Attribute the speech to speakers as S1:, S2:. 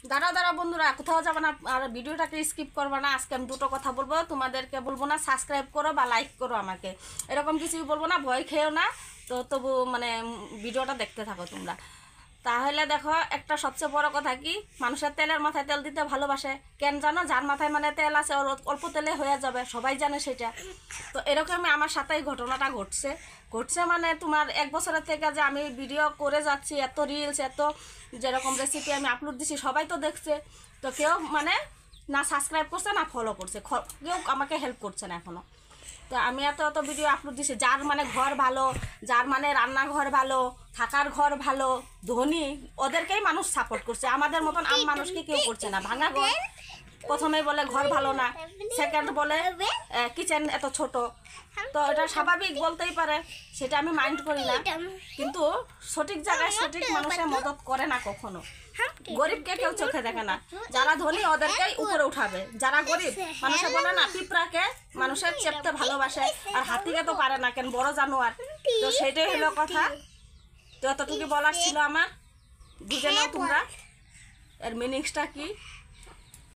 S1: দাঁড়াও দাঁড়াও বন্ধুরা, কোথাও যাবে না আর ভিডিওটাকে স্কিপ করবে না। আজকে আমি দুটো কথা বলবো, তোমাদেরকে বলবো না সাবস্ক্রাইব করো বা লাইক করো, আমাকে এরকম কিছুই বলবো না, ভয় খেয়েও না। তো তবু মানে ভিডিওটা দেখতে থাকো তোমরা। তাহলে দেখো, একটা সবচেয়ে বড় কথা কি, মানুষের তেলের মাথায় তেল দিতে ভালোবাসে কেন জানো? যার মাথায় মানে তেল আছে ওর অল্প তেলে হয়ে যাবে, সবাই জানে সেটা। তো এরকমই আমার সাথেই ঘটনাটা ঘটছে মানে তোমার 1 বছরের থেকে যে আমি ভিডিও করে যাচ্ছি, এত রিলস, এত যেরকম রেসিপি আমি আপলোড দিছি, সবাই তো দেখছে। তো কেউ মানে না সাবস্ক্রাইব করছে না ফলো করছে, কেউ আমাকে হেল্প করছে না এখনও। তো আমি এত এত ভিডিও আপলোড দিছি, যার মানে ঘর ভালো, যার মানে রান্নাঘর ভালো, থাকার ঘর ভালো, ধনী, ওদেরকেই মানুষ সাপোর্ট করছে। আমাদের মতন আম মানুষকে কেউ করছে না। ভাঙা ঘর, প্রথমে বলে ঘর ভালো না, সেকেন্ড বলে কিচেন এত ছোট। তো এটা স্বাভাবিক বলতেই পারে, সেটা আমি মাইন্ড করি না। কিন্তু সঠিক জায়গায় সঠিক মানুষের মদত করে না কখনো। গরিবকে কেউ চোখে দেখে না, যারা ধনী ওদেরকেই উপরে উঠাবে। যারা গরিব মানুষে বলে না, পিঁপড়াকে মানুষের চেপতে ভালোবাসে, আর হাতিকে তো পারে না, কেন বড় জানোয়ার। তো সেটাই হলো কথা। তো এতটুকু বলার ছিল আমার, বুঝে নাও তোমরা এর মিনিংসটা কি।